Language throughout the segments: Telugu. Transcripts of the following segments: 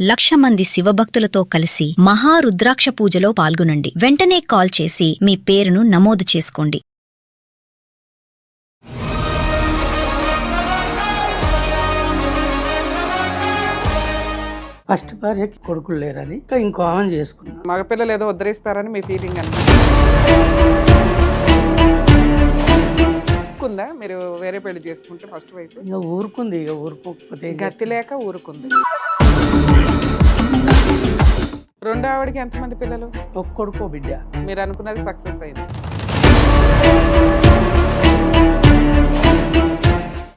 1,00,000 మంది శివభక్తులతో కలిసి మహారుద్రాక్ష పూజలో పాల్గొనండి. వెంటనే కాల్ చేసి మీ పేరును నమోదు చేసుకోండి. ఫస్ట్ భార్యకి కొడుకులు లేరని ఇంకో ఆమె చేసుకున్నా. మగపిల్లలు ఏదో ఉద్ధరిస్తారని మీ ఫీలింగ్ అనుకుందా? మీరు వేరే పెళ్లి చేసుకుంటే ఫస్ట్ వైఫ్ ఇక ఊరుకుంది, ఇక ఊరుకోకపోతే గతి లేక ఊరుకుంది. రెండో ఆవిడకి ఎంతమంది పిల్లలు? ఒక కొడుకు బిడ్డ. మీరు అనుకున్నది సక్సెస్ అయింది.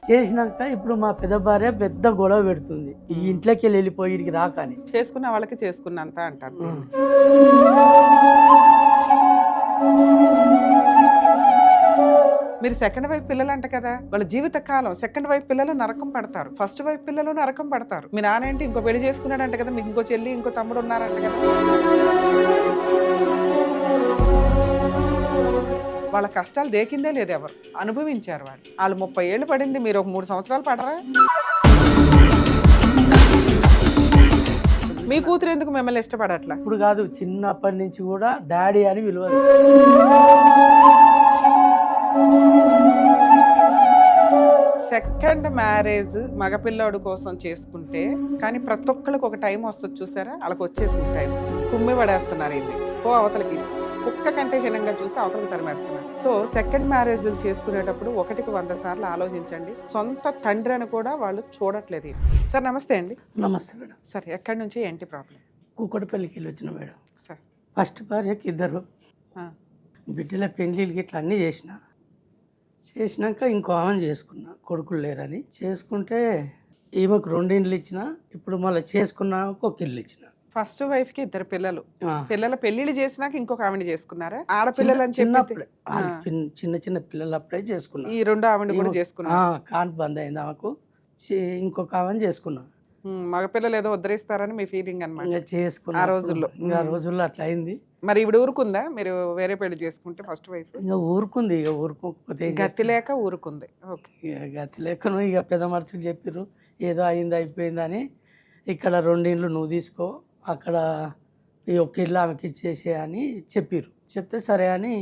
చేసినాక ఇప్పుడు మా పెద్ద భార్య పెద్ద గొడవ పెడుతుంది, ఈ ఇంట్లోకి వెళ్ళిపోయి ఇడికి రాకని. చేసుకున్న వాళ్ళకి చేసుకున్నంత అంటారు. మీరు సెకండ్ వైఫ్ పిల్లలు అంట కదా, వాళ్ళ జీవిత కాలం సెకండ్ వైఫ్ పిల్లలు నరకం పడతారు, ఫస్ట్ వైఫ్ పిల్లలు నరకం పడతారు. మీ నాన్న ఏంటి ఇంకో పెళ్లి చేసుకున్నాడంట కదా, మీకు ఇంకో చెల్లి ఇంకో తమ్ముడు ఉన్నారంట కదా. వాళ్ళ కష్టాలు దేకిందే లేదు, ఎవరు అనుభవించారు వాళ్ళు 30 ఏళ్ళు పడింది, మీరు ఒక 3 సంవత్సరాలు పడరా? మీ కూతురు ఎందుకు మిమ్మల్ని ఇష్టపడట్లా? ఇప్పుడు కాదు, చిన్నప్పటి నుంచి కూడా డాడీ అని విలువదు. సెకండ్ మ్యారేజ్ మగపిల్లాడు కోసం చేసుకుంటే కానీ ప్రతి ఒక్కరికి ఒక టైం వస్తుంది చూసారా, వాళ్ళకి వచ్చేసింది టైం. కుమ్మి పడేస్తున్నారు ఇది ఓ అవతలకి, కుక్క కంటే హీనంగా చూసి అవతలకి తరిమేస్తున్నారు. సో సెకండ్ మ్యారేజ్ చేసుకునేటప్పుడు 1కి 100 సార్లు ఆలోచించండి. సొంత తండ్రి అని కూడా వాళ్ళు చూడట్లేదు. సార్ నమస్తే అండి. నమస్తే మేడం. సార్ ఎక్కడి నుంచి ఏంటి ప్రాబ్లం? కూకట్పల్లికి వెళ్ళి వచ్చిన మేడం. సార్ ఫస్ట్ భార్యకి 2 బిడ్డల పెళ్లిళ్ళకి ఇట్లా అన్నీ చేసినాక ఇంకో ఆమె చేసుకున్నా, కొడుకులు లేరని. చేసుకుంటే ఈమెకు 2 ఇండ్లు ఇచ్చిన, ఇప్పుడు మళ్ళీ చేసుకున్నాక ఒక ఇల్లు ఇచ్చిన. ఫస్ట్ వైఫ్ కి 2 పిల్లలు, పిల్లల పెళ్లిళ్ళు చేసినాక ఇంకొక ఆవిడ చేసుకున్నారా? ఆడపిల్లలు అని చిన్నప్పుడే చిన్న పిల్లలు అప్పుడే చేసుకున్నా. ఈ రెండో ఆవిడ కూడా చేసుకున్నా. కాన్ బంద్ అయింది ఆమెకు, ఇంకొక ఆమె చేసుకున్నా. మగపిల్లలు ఏదో ఉద్ధరిస్తారని మీ ఫీలింగ్ అన్నమాట. చేసుకున్నా ఆ రోజుల్లో, అట్లా అయింది. మరి ఇప్పుడు ఊరుకుందా మీరు వేరే పెళ్లి చేసుకుంటే ఫస్ట్ వైఫ్? ఇంకా ఊరుకుంది, ఇక ఊరుకోకపోతే గతి లేక ఊరుకుంది. గతి లేకను ఇక పెద్ద మనుషులు చెప్పారు ఏదో అయింది అయిపోయిందని, ఇక్కడ 2 ఇండ్లు నువ్వు తీసుకో, అక్కడ ఈ ఒక్క ఇల్లు ఆమెకి ఇచ్చేసే అని చెప్పారు. చెప్తే సరే అని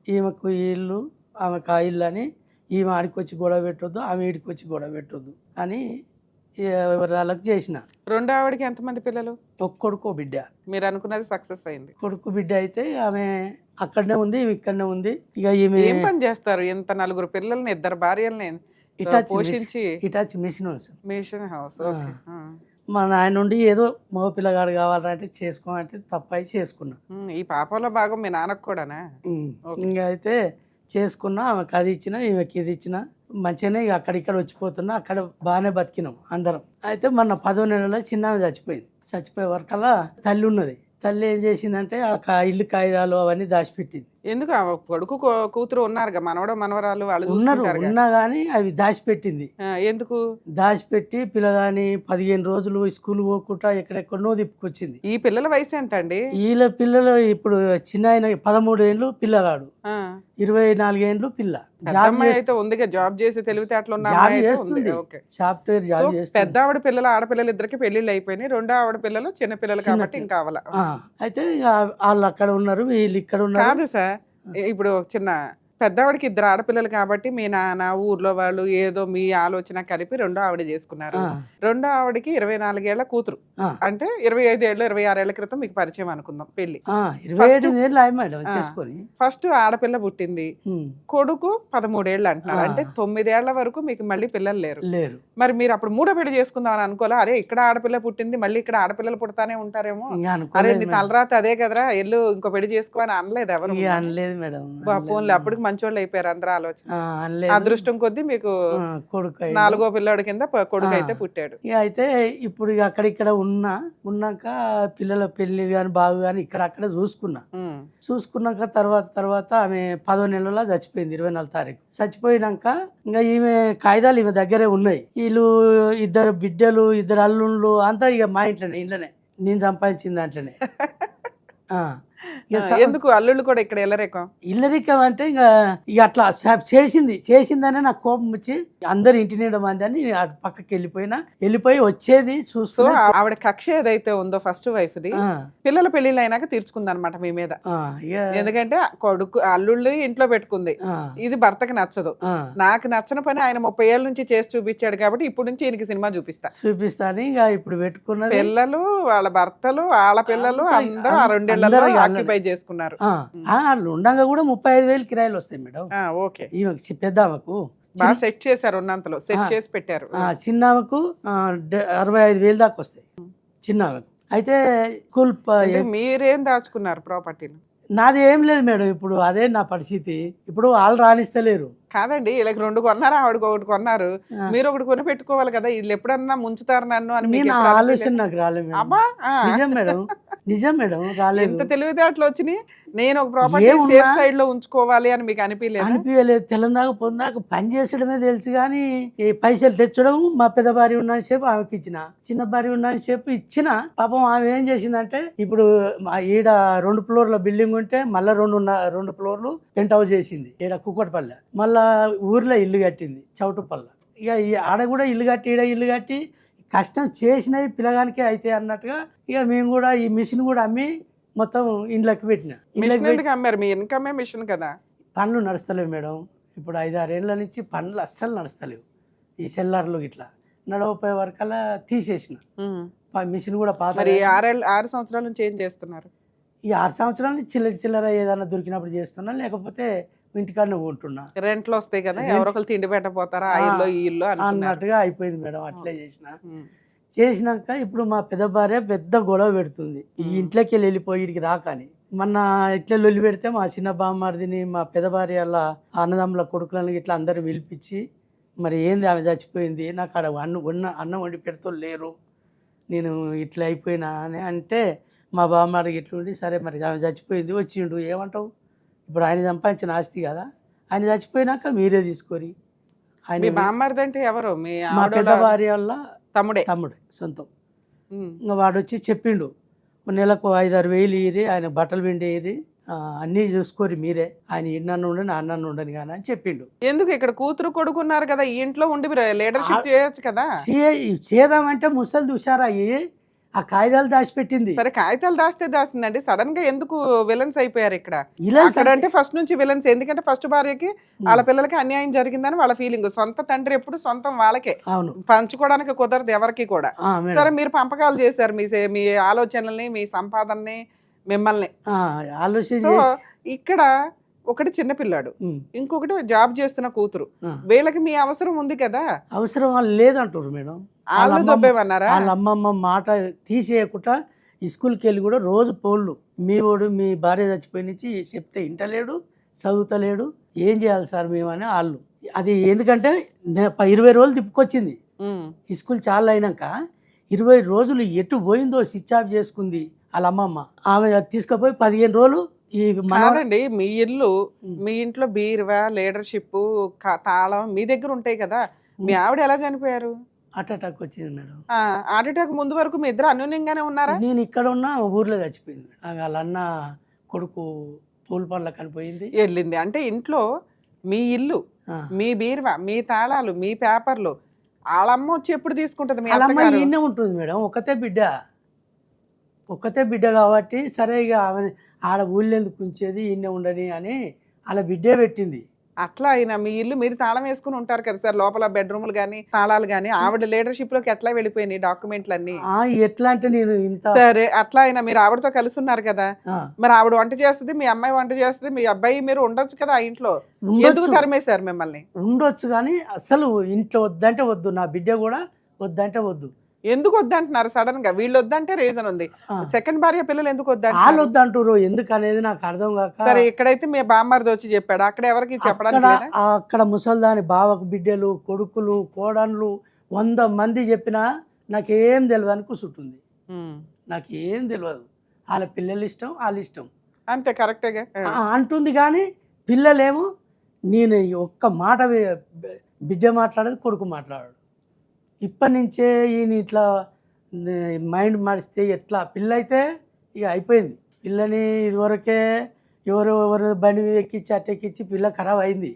ఈమెకు ఈ ఇల్లు ఆమెకు ఆ ఇల్లు అని, ఈమె ఆడికి వచ్చి గొడవ పెట్టొద్దు, ఆమె ఈడికి వచ్చి గొడవ పెట్టొద్దు అని ఎవరి వాళ్ళకి చేసిన. రెండో ఆవిడకి ఎంతమంది పిల్లలు? ఒక కొడుకు బిడ్డ. మీరు అనుకున్నది సక్సెస్ అయింది. కొడుకు బిడ్డ అయితే ఆమె అక్కడనే ఉంది, ఈమె ఇక్కడనే ఉంది. ఇక ఈమె ఏం పని చేస్తారు? ఇంత 4 పిల్లల్ని 2 భార్యల్ని పోషించి ఇటాచి మిషన్ హౌస్. మా నాయన నుండి ఏదో మగ పిల్లగాడు కావాలంటే చేసుకోమంటే తప్పై చేసుకున్నా. ఈ పాపంలో భాగం మీ నాన్నకు కూడానా? ఇంకా అయితే చేసుకున్నా, ఆమెకు అది ఇచ్చిన, ఈమెకి ఇది ఇచ్చిన. మంచిగానే ఇక అక్కడిక్కడ వచ్చిపోతున్నా, అక్కడ బాగానే బతికినాం అందరం. అయితే మొన్న 10వ నెలలో చిన్న ఆమె చచ్చిపోయింది. చచ్చిపోయే వరకల్లా తల్లి ఉన్నది. తల్లి ఏం చేసిందంటే ఆ ఇల్లు కాగితాలు అవన్నీ దాచిపెట్టింది. ఎందుకు? కొడుకు కూతురు ఉన్నారు, మనవడ మనవరాలు వాళ్ళు ఉన్నా కానీ అవి దాచిపెట్టింది. ఎందుకు దాచిపెట్టి పిల్లగాని 15 రోజులు స్కూల్ పోకుండా ఎక్కడెక్కడనో తిప్పుకొచ్చింది. ఈ పిల్లల వయసు ఎంత అండి? వీళ్ళ పిల్లలు ఇప్పుడు చిన్న ఆయన 13 ఏళ్ళు పిల్లగాడు, 24 ఏళ్ళు పిల్ల. అయితే ఉందిగా, జాబ్ చేసి తెలివితేటలు చేస్తుంది, సాఫ్ట్వేర్ జాబ్ చేస్తుంది. పెద్ద ఆవిడ పిల్లలు ఆడపిల్లలు 2కి పెళ్లిళ్ళు అయిపోయినాయి, రెండో ఆవిడ పిల్లలు చిన్న పిల్లలు కాబట్టి ఇంకా అవ్వాల. అయితే వాళ్ళు అక్కడ ఉన్నారు, వీళ్ళు ఇక్కడ ఉన్నారు. కాదు సార్, ఇప్పుడు చిన్న పెద్దవాడికి 2 ఆడపిల్లలు కాబట్టి మీ నాన్న ఊర్లో వాళ్ళు ఏదో మీ ఆలోచన కలిపి రెండో ఆవిడ చేసుకున్నారు. రెండో ఆవిడకి 24 ఏళ్ల కూతురు, అంటే 25 ఏళ్ళు 26 ఏళ్ల క్రితం మీకు పరిచయం అనుకుందాం పెళ్లి. ఫస్ట్ ఆడపిల్ల పుట్టింది, కొడుకు 13 ఏళ్ళు అంటున్నారు, అంటే 9 ఏళ్ల వరకు మీకు మళ్ళీ పిల్లలు లేరు. మరి మీరు అప్పుడు 3వ పెళ్లి చేసుకుందాం అని అనుకోలే? అరే ఇక్కడ ఆడపిల్ల పుట్టింది, మళ్ళీ ఇక్కడ ఆడపిల్లలు పుడతానే ఉంటారేమో, అరే నీ తలరాత అదే కదరా, ఎల్లు ఇంకో పెళ్లి చేసుకో అని అనలేదు ఎవరు? అనలేదు మేడం. పోన్లే, అప్పటికి మంచోళ్ళు అయిపోయారు అందరూ. ఆలోచన అదృష్టం కొద్దీ మీకు కొడుకు 4వ పిల్లాడి కింద కొడుకు అయితే పుట్టాడు. అయితే ఇప్పుడు అక్కడిక్కడ ఉన్నాక పిల్లల పెళ్లి గాని బాగు గాని ఇక్కడ అక్కడ చూసుకున్నాక తర్వాత ఆమె 10వ నెలలో చచ్చిపోయింది, 24వ తారీఖు. చచ్చిపోయినాక ఇంకా ఈమె కాగితాలు ఈమె దగ్గరే ఉన్నాయి. వీళ్ళు 2 బిడ్డలు 2 అల్లుళ్ళు అంతా ఇక మా ఇంట్లోనే నేను సంపాదించిన దాంట్లోనే. ఎందుకు అల్లుళ్ళు కూడా ఇక్కడ ఎల్లరేకం? ఇల్లరికం అంటే ఇక అట్లా చేసిందనే నాకు కోపం వచ్చి అందరు ఇంటి నిండా మంది అని అటు పక్కకి వెళ్ళిపోయి వచ్చేది సో చూస్తూ ఆవిడ కక్ష ఏదైతే ఉందో ఫస్ట్ వైఫ్ ది పిల్లల పెళ్లిళ్ళు అయినాక తీర్చుకుందనమాట మీ మీద. ఎందుకంటే కొడుకు అల్లుళ్ళు ఇంట్లో పెట్టుకుంది, ఇది భర్తకి నచ్చదు, నాకు నచ్చని పని ఆయన 30 ఏళ్ళ నుంచి చేసి చూపించాడు కాబట్టి ఇప్పుడు నుంచి ఈయనకి సినిమా చూపిస్తాను. ఇక ఇప్పుడు పెట్టుకున్న పిల్లలు, వాళ్ళ భర్తలు, వాళ్ళ పిల్లలు అందరూ ఆ 2 ఏళ్లలో ఆక్యుపై చేసుకున్నారు. వాళ్ళు ఉండగా కూడా 35,000 కిరాయిలు వస్తాయి మేడం. ఓకే, పెద్దామకు బాగా సెట్ చేశారు, ఉన్నంతలో సెట్ చేసి పెట్టారు. చిన్నామకు 65,000 దాకా వస్తాయి చిన్నామకు. అయితే స్కూల్ మీరేం దాచుకున్నారు ప్రాపర్టీలు? నాది ఏం లేదు మేడం, ఇప్పుడు అదే నా పరిస్థితి. ఇప్పుడు వాళ్ళు రాణిస్తలేరు. కాదండి, వీళ్ళకి 2 కొన్నారు, ఆవిడకి 1 కొన్నారు, మీరు 1 కొని పెట్టుకోవాలి కదా. వీళ్ళు ఎప్పుడన్నా ముంచుతారు నన్ను అని మీకు ఆలోచన నాకు రాలేదు. నిజం మేడం రాలేదు. ఎంత తెలివితేటలు వచ్చినాయి. నేను ఒక ప్రాపర్టీ సేఫ్ సైడ్ లో ఉంచుకోవాలి అని మీకు అనిపించలేదు. తెలంగాణ పొందాక పని చేసడమే తెలుసు కానీ ఈ పైసలు తెచ్చడం, మా పెద్ద భార్య ఉన్న సేపు ఆమెకి ఇచ్చిన, చిన్న భార్య ఉన్న సేపు ఇచ్చిన. పాపం ఆమె ఏం చేసిందంటే ఇప్పుడు ఈడ 2 ఫ్లోర్ల బిల్డింగ్ ఉంటే మళ్ళీ 2 ఫ్లోర్లు పెంట్ హౌస్ చేసింది ఈడ కుక్కటపల్లె. మళ్ళా ఊర్లో ఇల్లు కట్టింది చౌటుపల్ల. ఇక ఆడ కూడా ఇల్లు కట్టి ఈడ ఇల్లు కట్టి కష్టం చేసినవి పిల్లగానికే అయితే అన్నట్టుగా ఇక మేము కూడా ఈ మిషన్ కూడా అమ్మి మొత్తం ఇండ్లకి పెట్టిన. అమ్మారు, మీ ఇన్కమే మిషన్ కదా. పనులు నడుస్తలేవు మేడం. ఇప్పుడు 5-6 ఏళ్ళ నుంచి పనులు అస్సలు నడుస్తలేవు. ఈ సెల్లార్లు ఇట్లా నడవపోయే వరకల్లా తీసేసిన మిషన్ కూడా పాత. 6 సంవత్సరాల నుంచి ఏం చేస్తున్నారు? ఈ 6 సంవత్సరాల నుంచి చిల్లర ఏదైనా దొరికినప్పుడు చేస్తున్నా, లేకపోతే ఇంటికాడనే ఉంటున్నా. రెంట్లు వస్తాయి కదా, ఎవరొకరు తిండి పెట్టపోతారా ఆ ఇల్లు ఈ ఇల్లు అన్నట్టుగా అయిపోయింది మేడం. అట్లే చేసినాక ఇప్పుడు మా పెద్ద భార్య పెద్ద గొడవ పెడుతుంది, ఈ ఇంట్లోకి వెళ్ళిపోయి ఇడికి రాకని. మొన్న ఇట్లా లొల్లి పెడితే మా చిన్న బామ్మర్దిని, మా పెద్ద భార్య వాళ్ళ అన్నదమ్ముల కొడుకులను ఇట్లా అందరూ పిలిపించి, మరి ఏంది ఆమె చచ్చిపోయింది, నాకు ఆడ అన్నం వండి పెడుతూ లేరు, నేను ఇట్లా అయిపోయినా అని అంటే మా బామ్మడికి ఇట్లుండి, సరే మరి ఆమె చచ్చిపోయింది వచ్చిండు ఏమంటావు, ఇప్పుడు ఆయన సంపాదించిన ఆస్తి కదా, ఆయన చచ్చిపోయినాక మీరే తీసుకోరి. ఆయన బామ్మర్ది అంటే ఎవరు? మా పెద్ద భార్య వల్ల తమ్ముడే సొంతం. ఇంకా వాడు వచ్చి చెప్పిండు, నెలకు 5-6 వేలు ఇయ్యి, ఆయన బట్టలు పిండేరి, అన్నీ చూసుకోరి మీరే, ఆయన ఇన్నన్ను ఉండని అన్నన్ను ఉండని కానీ అని చెప్పిండు. ఎందుకు ఇక్కడ కూతురు కొడుకున్నారు కదా, ఈ ఇంట్లో ఉండి లీడర్షిప్ చేయొచ్చు కదా. చేద్దామంటే ముసలి చూసారా ఆ కాగితాలు దాచిపెట్టింది. సరే, కాగితాలు దాస్తుందండి, సడన్ గా ఎందుకు విలన్స్ అయిపోయారు ఇక్కడ? అంటే ఫస్ట్ నుంచి విలన్స్, ఎందుకంటే ఫస్ట్ భార్యకి వాళ్ళ పిల్లలకి అన్యాయం జరిగిందని వాళ్ళ ఫీలింగ్. సొంత తండ్రి ఎప్పుడు సొంతం వాళ్ళకే, పంచుకోవడానికి కుదరదు ఎవరికి కూడా. సరే, మీరు పంపకాలు చేశారు మీ ఆలోచనల్ని, మీ సంపాదనని, మిమ్మల్ని ఆలోచన. ఇక్కడ ఒకటి చిన్నపిల్లాడు, ఇంకొకటి జాబ్ చేస్తున్న కూతురు, వీళ్ళకి మీ అవసరం ఉంది కదా. అవసరం లేదంటారు మేడం. వాళ్ళ అమ్మమ్మ మాట తీసేయకుండా స్కూల్కి వెళ్ళి కూడా రోజు పోళ్ళు, మీ భార్య చచ్చిపోయి నుంచి చెప్తే ఇంటలేడు, చదువుతలేడు, ఏం చేయాలి సార్ మేమని వాళ్ళు. అది ఎందుకంటే 20 రోజులు తిప్పుకొచ్చింది. స్కూల్ చాలా అయినాక 20 రోజులు ఎటు పోయిందో స్విచ్ ఆఫ్ చేసుకుంది వాళ్ళ అమ్మమ్మ. ఆమె తీసుకుపోయి 15 రోజులు కాదండి, మీ ఇల్లు, మీ ఇంట్లో బీరువా, లీడర్షిప్, తాళం మీ దగ్గర ఉంటాయి కదా. మీ ఆవిడ ఎలా చనిపోయారు? హార్ట్ అటాక్ వచ్చింది మేడం. హార్ట్ అటాక్ ముందు వరకు మీ ఇద్దరు అన్యోన్యంగానే ఉన్నారా? నేను ఇక్కడ ఉన్న ఊర్లో చచ్చిపోయింది. వాళ్ళ అన్న కొడుకు పూల పనులకు కనిపోయింది, వెళ్ళింది. అంటే ఇంట్లో మీ ఇల్లు, మీ బీరువా, మీ తాళాలు, మీ పేపర్లు వాళ్ళమ్మ వచ్చి ఎప్పుడు తీసుకుంటది? మీ అమ్మ ఈయనే ఉంటుంది మేడం, ఒక్కతే బిడ్డ కాబట్టి సరే ఇక ఆమె ఆడ ఊళ్ళో ఎందుకు ఉంచేది, ఈయనే ఉండని అని అలా బిడ్డే పెట్టింది. అట్లా అయినా మీ ఇల్లు మీరు తాళం వేసుకుని ఉంటారు కదా సార్, లోపల బెడ్రూమ్లు కానీ తాళాలు కానీ. ఆవిడ లీడర్షిప్ లోకి ఎట్లా వెళ్ళిపోయినాయి డాక్యుమెంట్లు అన్ని? ఎట్లా అంటే నేను ఇంత సరే, అట్లా అయినా మీరు ఆవిడతో కలిసి ఉన్నారు కదా, మరి ఆవిడ వంట చేస్తుంది, మీ అమ్మాయి వంట చేస్తుంది, మీ అబ్బాయి మీరు ఉండొచ్చు కదా ఆ ఇంట్లో. ఎందుకు తరిమేశారు మిమ్మల్ని? ఉండొచ్చు కానీ అసలు ఇంట్లో వద్దంటే వద్దు, నా బిడ్డ కూడా వద్దంటే వద్దు. ఎందుకు వద్దంటున్నారు సడన్ గా? వీళ్ళు వద్దంటే రీజన్ ఉంది, సెకండ్ భార్య పిల్లలు ఎందుకు వద్దంటారు? వాళ్ళు వద్దంటారు ఎందుకు అనేది నాకు అర్థం కాక. సరే, ఇక్కడైతే మీ బామ్మర్ది వచ్చి చెప్పాడు, అక్కడ ఎవరికి చెప్పడానికి? అక్కడ ముసల్దాని బావకు బిడ్డలు, కొడుకులు, కోడన్లు 100 మంది చెప్పినా నాకేం తెలియదు అని కూర్చుంటుంది. నాకేం తెలియదు, వాళ్ళ పిల్లలు ఇష్టం, వాళ్ళ ఇష్టం అంతే, కరెక్టేగా అంటుంది. కానీ పిల్లలేమో నేను ఒక్క మాట బిడ్డ మాట్లాడేది, కొడుకు మాట్లాడాడు. ఇప్పటి నుంచే ఈయన ఇట్లా మైండ్ మారిస్తే ఎట్లా? పిల్ల అయితే ఇక అయిపోయింది. పిల్లని ఇదివరకే ఎవరు బండి మీద ఎక్కించి అట్టెక్కించి పిల్ల ఖరాబ్ అయింది.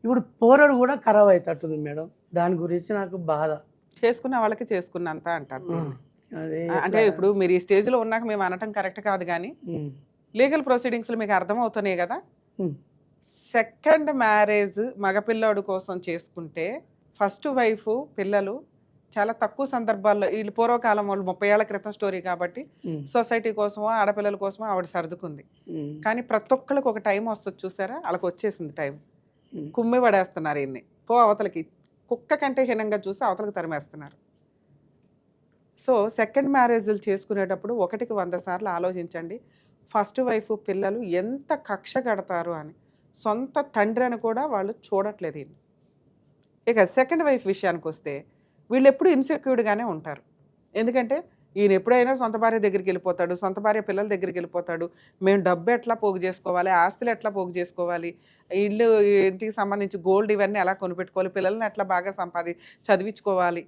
ఇప్పుడు పోరడు కూడా ఖరాబ్ అవుతట్టుంది మేడం. దాని గురించి నాకు బాధ. చేసుకున్న వాళ్ళకి చేసుకున్నంత అంటారు. అదే అంటే ఇప్పుడు మీరు ఈ స్టేజ్లో ఉన్నాక మేము అనటం కరెక్ట్ కాదు, కానీ లీగల్ ప్రొసీడింగ్స్లో మీకు అర్థమవుతున్నాయి కదా. సెకండ్ మ్యారేజ్ మగపిల్లాడు కోసం చేసుకుంటే ఫస్ట్ వైఫ్ పిల్లలు చాలా తక్కువ సందర్భాల్లో, వీళ్ళు పూర్వకాలం వాళ్ళు 30 ఏళ్ల క్రితం స్టోరీ కాబట్టి సొసైటీ కోసమో ఆడపిల్లల కోసమో ఆవిడ సర్దుకుంది. కానీ ప్రతి ఒక్కరికి ఒక టైం వస్తుంది చూసారా, వాళ్ళకి వచ్చేసింది టైం. కుమ్మి పడేస్తున్నారు ఈయన్ని, పో అవతలకి, కుక్క కంటే హీనంగా చూసి అవతలకి తరిమేస్తున్నారు. సో సెకండ్ మ్యారేజ్లు చేసుకునేటప్పుడు 1కి 100 సార్లు ఆలోచించండి. ఫస్ట్ వైఫ్ పిల్లలు ఎంత కక్ష కడతారు అని. సొంత తండ్రి అని కూడా వాళ్ళు చూడట్లేదు ఈయన. ఇక సెకండ్ వైఫ్ విషయానికి వస్తే వీళ్ళు ఎప్పుడు ఇన్సెక్యూర్డ్గానే ఉంటారు. ఎందుకంటే ఈయన ఎప్పుడైనా సొంత భార్య దగ్గరికి వెళ్ళిపోతాడు, సొంత భార్య పిల్లల దగ్గరికి వెళ్ళిపోతాడు. మేము డబ్బు ఎట్లా పోగు చేసుకోవాలి, ఆస్తులు ఎట్లా పోగు చేసుకోవాలి, ఇల్లు ఇంటికి సంబంధించి గోల్డ్ ఇవన్నీ ఎలా కొనిపెట్టుకోవాలి, పిల్లల్ని ఎట్లా బాగా చదివించుకోవాలి,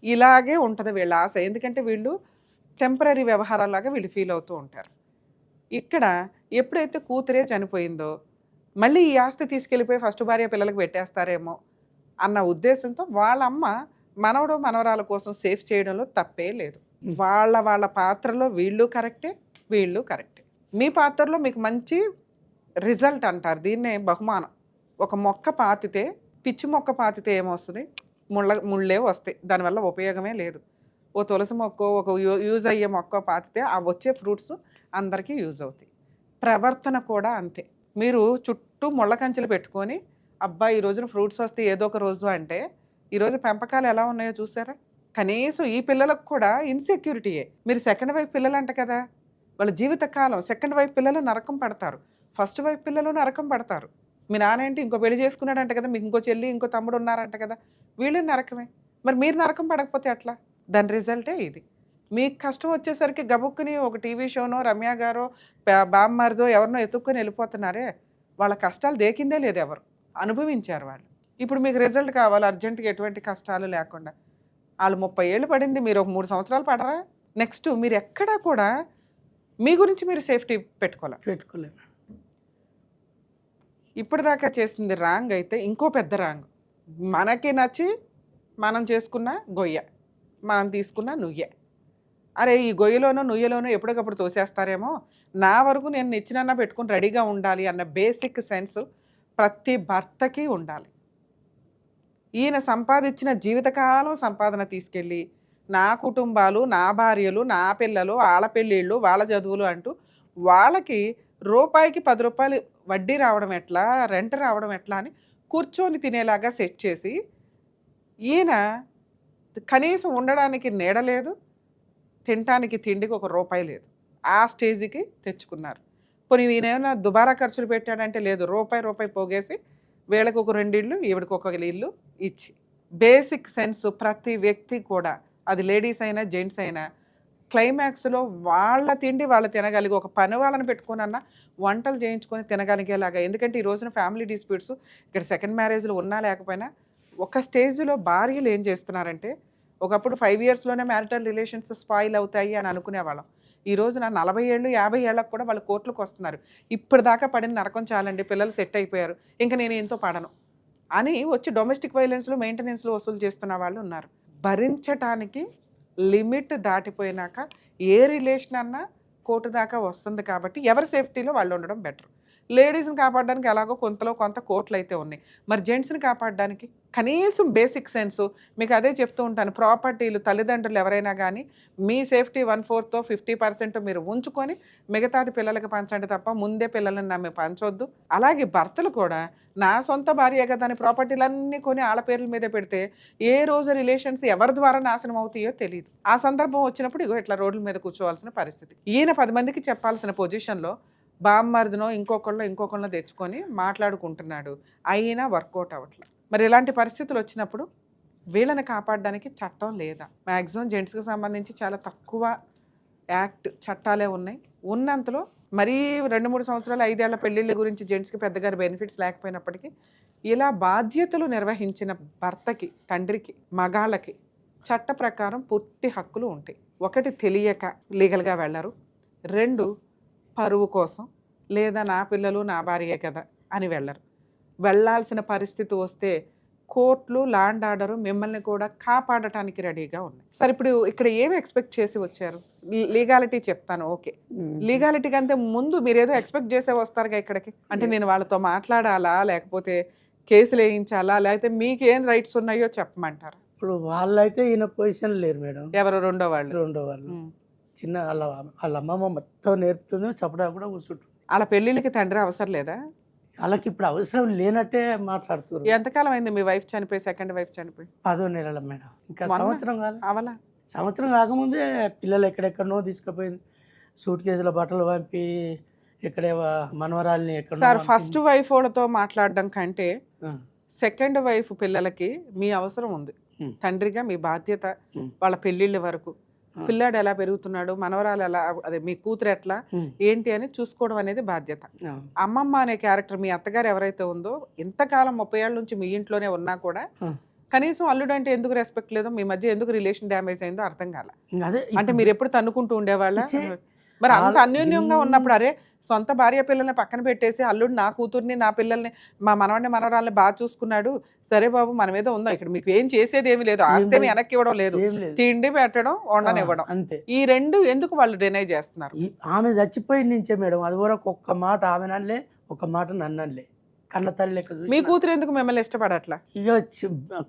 ఇలాగే ఉంటుంది వీళ్ళ ఆశ. ఎందుకంటే వీళ్ళు టెంపరీ వ్యవహారాలాగా వీళ్ళు ఫీల్ అవుతూ ఉంటారు. ఇక్కడ ఎప్పుడైతే కూతురే చనిపోయిందో మళ్ళీ ఈ ఆస్తి తీసుకెళ్ళిపోయి ఫస్ట్ భార్య పిల్లలకు పెట్టేస్తారేమో అన్న ఉద్దేశంతో వాళ్ళ అమ్మ మనవడు మనవరాల కోసం సేఫ్ చేయడంలో తప్పే లేదు. వాళ్ళ పాత్రలో వీళ్ళు కరెక్టే, వీళ్ళు కరెక్టే. మీ పాత్రలో మీకు మంచి రిజల్ట్ అంటారు దీన్నే బహుమానం. ఒక మొక్క పాతితే, పిచ్చి మొక్క పాతితే ఏమొస్తుంది, ముళ్ళే వస్తాయి, దానివల్ల ఉపయోగమే లేదు. ఓ తులసి మొక్క, ఒక యూజ్ అయ్యే మొక్క పాతితే ఆ వచ్చే ఫ్రూట్స్ అందరికీ యూజ్ అవుతాయి. ప్రవర్తన కూడా అంతే. మీరు చుట్టూ ముళ్ళ కంచెలు పెట్టుకొని అబ్బా ఈ రోజున ఫ్రూట్స్ వస్తే ఏదో ఒక రోజు అంటే ఈరోజు పెంపకాలు ఎలా ఉన్నాయో చూసారా. కనీసం ఈ పిల్లలకు కూడా ఇన్సెక్యూరిటీయే. మీరు సెకండ్ వైఫ్ పిల్లలు అంట కదా, వాళ్ళ జీవితకాలం సెకండ్ వైఫ్ పిల్లలు నరకం పడతారు, ఫస్ట్ వైఫ్ పిల్లలు నరకం పడతారు. మీ నాన్న ఏంటి ఇంకో పెళ్లి చేసుకున్నాడంట కదా, మీకు ఇంకో చెల్లి ఇంకో తమ్ముడు ఉన్నారంట కదా, వీళ్ళు నరకమే. మరి మీరు నరకం పడకపోతే అట్లా? దాని రిజల్టే ఇది. మీకు కష్టం వచ్చేసరికి గబుక్కుని ఒక టీవీ షోనో రమ్య గారో బామ్మరిదో ఎవరినో ఎత్తుక్కొని వెళ్ళిపోతున్నారే, వాళ్ళ కష్టాలు దేకిందే లేదు, ఎవరు అనుభవించారు వాళ్ళు. ఇప్పుడు మీకు రిజల్ట్ కావాలి అర్జెంటుగా, ఎటువంటి కష్టాలు లేకుండా. వాళ్ళు 30 ఏళ్ళు పడింది, మీరు ఒక 3 సంవత్సరాలు పడరా. నెక్స్ట్ మీరు ఎక్కడా కూడా మీ గురించి మీరు సేఫ్టీ పెట్టుకోలేము. ఇప్పటిదాకా చేసింది రాంగ్ అయితే ఇంకో పెద్ద రాంగ్. మనకి నచ్చి మనం చేసుకున్న గొయ్య, మనం తీసుకున్న నుయ్య. అరే ఈ గొయ్యలోనో నుయ్యలోనో ఎప్పటికప్పుడు తోసేస్తారేమో, నా వరకు నేను నిచ్చినన్నా పెట్టుకుని రెడీగా ఉండాలి అన్న బేసిక్ సెన్స్ ప్రతి భర్తకి ఉండాలి. ఈయన సంపాదించిన జీవితకాలం సంపాదన తీసుకెళ్ళి నా కుటుంబాలు, నా భార్యలు, నా పిల్లలు, వాళ్ళ పెళ్ళిళ్ళు, వాళ్ళ చదువులు అంటూ వాళ్ళకి రూపాయికి 10 రూపాయలు వడ్డీ రావడం ఎట్లా, రెంట్ రావడం ఎట్లా అని కూర్చొని తినేలాగా సెట్ చేసి ఈయన కనీసం ఉండడానికి నీడ లేదు, తినటానికి తిండికి ఒక రూపాయి లేదు, ఆ స్టేజ్కి తెచ్చుకున్నారు. పోనీ ఈయన ఏమైనా దుబారా ఖర్చులు పెట్టాడంటే లేదు, రూపాయి పోగేసి వీళ్ళకి ఒక 2 ఇళ్ళు, ఈవిడికి ఒక ఇల్లు ఇచ్చి. బేసిక్ సెన్స్ ప్రతి వ్యక్తి కూడా, అది లేడీస్ అయినా జెంట్స్ అయినా, క్లైమాక్స్లో వాళ్ళ తిండి వాళ్ళు తినగలిగి ఒక పని వాళ్ళని పెట్టుకున్న వంటలు చేయించుకొని తినగలిగేలాగా. ఎందుకంటే ఈ రోజున ఫ్యామిలీ డిస్ప్యూట్స్ ఇక్కడ సెకండ్ మ్యారేజ్లు ఉన్నా లేకపోయినా ఒక స్టేజ్లో భార్యలు ఏం చేస్తున్నారంటే, ఒకప్పుడు 5 ఇయర్స్లోనే మ్యారిటల్ రిలేషన్స్ స్పాయిల్ అవుతాయి అని అనుకునేవాళ్ళం. ఈ రోజున 40 ఏళ్ళు 50 ఏళ్ళకు కూడా వాళ్ళు కోర్టులకు వస్తున్నారు. ఇప్పటిదాకా పడిన నరకం చాలండి, పిల్లలు సెట్ అయిపోయారు, ఇంకా నేను ఎంతో పడను అని వచ్చి డొమెస్టిక్ వైలెన్స్లో మెయింటెనెన్స్లో వసూలు చేస్తున్న వాళ్ళు ఉన్నారు. భరించటానికి లిమిట్ దాటిపోయినాక ఏ రిలేషన్ అన్నా కోర్టు దాకా వస్తుంది. కాబట్టి ఎవరి సేఫ్టీలో వాళ్ళు ఉండడం బెటర్. లేడీస్ని కాపాడడానికి ఎలాగో కొంతలో కొంత కోర్టులు అయితే ఉన్నాయి, మరి జెంట్స్ని కాపాడడానికి కనీసం బేసిక్ సెన్సు. మీకు అదే చెప్తూ ఉంటాను, ప్రాపర్టీలు తల్లిదండ్రులు ఎవరైనా కానీ మీ సేఫ్టీ 1/4 50% మీరు ఉంచుకొని మిగతాది పిల్లలకి పంచండి తప్ప ముందే పిల్లల్ని నమ్మి పంచొద్దు. అలాగే భర్తలు కూడా నా సొంత భార్య కదా అని ప్రాపర్టీలన్నీ కొని ఆళ్ళ పేర్ల మీదే పెడితే ఏ రోజు రిలేషన్స్ ఎవరి ద్వారా నాశనం అవుతాయో తెలియదు. ఆ సందర్భం వచ్చినప్పుడు ఇగో ఇట్లా రోడ్ల మీద కూర్చోవాల్సిన పరిస్థితి. ఈయన 10 మందికి చెప్పాల్సిన పొజిషన్లో బామ్మర్దినో ఇంకొకళ్ళో తెచ్చుకొని మాట్లాడుకుంటున్నాడు, అయినా వర్కౌట్ అవ్వట్లేదు. మరి ఇలాంటి పరిస్థితులు వచ్చినప్పుడు వీళ్ళని కాపాడడానికి చట్టం లేదా? మ్యాక్సిమం జెంట్స్కి సంబంధించి చాలా తక్కువ యాక్ట్ చట్టాలే ఉన్నాయి. ఉన్నంతలో మరీ 2-3 సంవత్సరాలు 5 ఏళ్ల పెళ్ళిళ్ళ గురించి జెంట్స్కి పెద్దగా బెనిఫిట్స్ లేకపోయినప్పటికీ ఇలా బాధ్యతలు నిర్వహించిన భర్తకి, తండ్రికి, మగాళ్ళకి చట్ట ప్రకారం పూర్తి హక్కులు ఉంటాయి. 1 తెలియక లీగల్గా వెళ్ళరు, 2 పరువు కోసం లేదా నా పిల్లలు నా భార్యే కదా అని వెళ్ళరు. వెళ్ళాల్సిన పరిస్థితి వస్తే కోర్టులు ల్యాండ్ ఆర్డర్ మిమ్మల్ని కూడా కాపాడటానికి రెడీగా ఉన్నాయి. సరే ఇప్పుడు ఇక్కడ ఏమి ఎక్స్పెక్ట్ చేసి వచ్చారు? లీగాలిటీ చెప్తాను, ఓకే. లీగాలిటీ కంటే ముందు మీరు ఏదో ఎక్స్పెక్ట్ చేసే వస్తారుగా ఇక్కడికి. అంటే నేను వాళ్ళతో మాట్లాడాలా, లేకపోతే కేసులు వేయించాలా, లేకపోతే మీకు ఏం రైట్స్ ఉన్నాయో చెప్పమంటారు? ఇప్పుడు వాళ్ళైతే ఈయన పొజిషన్ లేరు మేడం. ఎవరు? రెండో వాళ్ళు. చిన్న వాళ్ళ అమ్మమ్మ మొత్తం నేర్పుతుంది, చప్పడా కూడా కూర్చుంటుంది. వాళ్ళ పెళ్ళిళ్ళకి తండ్రి అవసరం లేదా? వాళ్ళకి ఇప్పుడు అవసరం లేనట్టే మాట్లాడుతున్నారు. ఎంతకాలం అయింది మీ వైఫ్ చనిపోయి, సెకండ్ వైఫ్ చనిపోయి? 10 నెలల మేడం. ఇంకా సంవత్సరం కాదు. అవలా సంవత్సరం కాకముందే పిల్లలు ఎక్కడెక్కడనో తీసుకుపోయింది, సూట్ కేసులో బట్టలు పంపి ఎక్కడే మనవరాల్ని ఎక్కడ. సార్, ఫస్ట్ వైఫ్ వాళ్ళతో మాట్లాడడం కంటే సెకండ్ వైఫ్ పిల్లలకి మీ అవసరం ఉంది. తండ్రిగా మీ బాధ్యత వాళ్ళ పెళ్ళిళ్ళ వరకు, పిల్లాడు ఎలా పెరుగుతున్నాడు, మనవరాలు ఎలా, అదే మీ కూతురు ఎట్లా ఏంటి అని చూసుకోవడం అనేది బాధ్యత. అమ్మమ్మ అనే క్యారెక్టర్ మీ అత్తగారు ఎవరైతే ఉందో, ఇంతకాలం 30 ఏళ్ళ నుంచి మీ ఇంట్లోనే ఉన్నా కూడా కనీసం అల్లుడు అంటే ఎందుకు రెస్పెక్ట్ లేదో, మీ మధ్య ఎందుకు రిలేషన్ డ్యామేజ్ అయిందో అర్థం కాల. అంటే మీరు ఎప్పుడు తన్నుకుంటూ ఉండేవాళ్ళ? మరి అంత అన్యోన్యంగా ఉన్నప్పుడు అరే సొంత భార్య పిల్లల్ని పక్కన పెట్టేసి అల్లుడు నా కూతుర్ని నా పిల్లల్ని మా మనవాడిని మనవరాల్ని బాగా చూసుకున్నాడు, సరే బాబు మనం ఏదో ఉందాం, ఇక్కడ మీకు ఏం చేసేది ఏమి లేదు, ఆస్తి వెనక్కి ఇవ్వడం లేదు, తిండి పెట్టడం వండనివ్వడం, అంతే. ఈ రెండు ఎందుకు వాళ్ళు డినై చేస్తున్నారు? ఆమె చచ్చిపోయిన నుంచే మేడం, అది వరకు ఒక్క మాట ఆమె నల్లే, ఒక మాట నన్నలే, కన్న తల్లి లెక్క. మీ కూతురు ఎందుకు మిమ్మల్ని ఇష్టపడట్లా? ఇక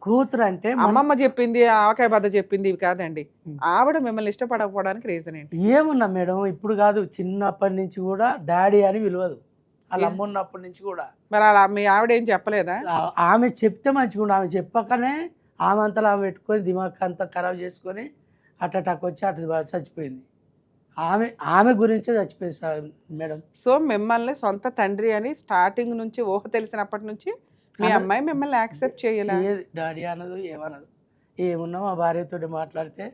కూతురు అంటే అమ్మమ్మ చెప్పింది, ఆవకాయ బద్ద చెప్పింది ఇవి కాదండి, ఆవిడ మిమ్మల్ని ఇష్టపడకపోవడానికి రీజన్ ఏంటి? ఏమున్నా మేడం, ఇప్పుడు కాదు, చిన్నప్పటి నుంచి కూడా డాడీ అని పిలవదు, వాళ్ళ అమ్మ ఉన్నప్పటి నుంచి కూడా. మరి అలా మీ ఆవిడ ఏం చెప్పలేదా? ఆమె చెప్తే మంచిగా, ఆమె చెప్పకనే ఆమె అంతలా ఆమె పెట్టుకొని దిమాగ్ అంతా ఖరాబ్ చేసుకొని అట్టటాక్ వచ్చి అటు చచ్చిపోయింది. ఆమె గురించే చచ్చిపోయింది సార్ మేడం. సో మిమ్మల్ని సొంత తండ్రి అని స్టార్టింగ్ నుంచి ఊహ తెలిసినప్పటి నుంచి మీ అమ్మాయి మిమ్మల్ని యాక్సెప్ట్ చేయలేదు. డాడీ అనదు, ఏమనదు. ఏమున్నా మా భార్యతో మాట్లాడితే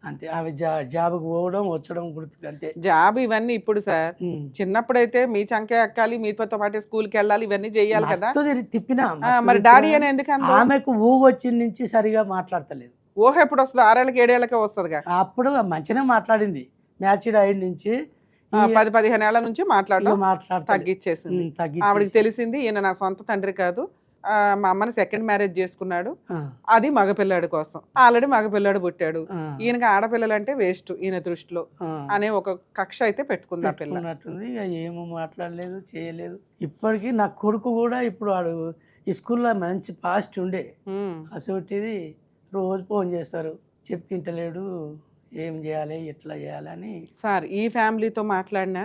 అంతే. ఆమె జాబ్కి పోవడం వచ్చడం గుర్తు అంతే. జాబ్ ఇవన్నీ ఇప్పుడు సార్, చిన్నప్పుడైతే మీ చంకే ఎక్కాలి, మీతో పాటు స్కూల్కి వెళ్ళాలి, ఇవన్నీ చెయ్యాలి కదా. తిప్పినా మరి డాడీ అని ఎందుకు? ఆమెకు ఊహ వచ్చిన నుంచి సరిగా మాట్లాడతలేదు. ఊహ ఎప్పుడు వస్తుంది? 6 ఏళ్ళకి 7 ఏళ్ళకే వస్తుందిగా. అప్పుడు మంచిగానే మాట్లాడింది, మ్యాచ్డ్ అయిన నుంచి 10-15 ఏళ్ల నుంచి మాట్లాడడం తగ్గించేసింది. ఆవిడకి తెలిసింది ఈయన నా సొంత తండ్రి కాదు, మా అమ్మని సెకండ్ మ్యారేజ్ చేసుకున్నాడు, అది మగపిల్లాడి కోసం, ఆల్రెడీ మగపిల్లాడు పుట్టాడు, ఈయనకి ఆడపిల్లలు అంటే వేస్ట్ ఈయన దృష్టిలో అనే ఒక కక్ష అయితే పెట్టుకుంది ఆ పిల్ల. ఇక ఏమో మాట్లాడలేదు, చేయలేదు. ఇప్పటికీ నా కొడుకు కూడా ఇప్పుడు వాడు ఈ స్కూల్లో మంచి పాస్ట్ ఉండే, అసోటిది రోజు ఫోన్ చేస్తారు, చెప్తే తింటలేడు, ఏం చేయాలి ఎట్లా చేయాలని. సార్, ఈ ఫ్యామిలీతో మాట్లాడినా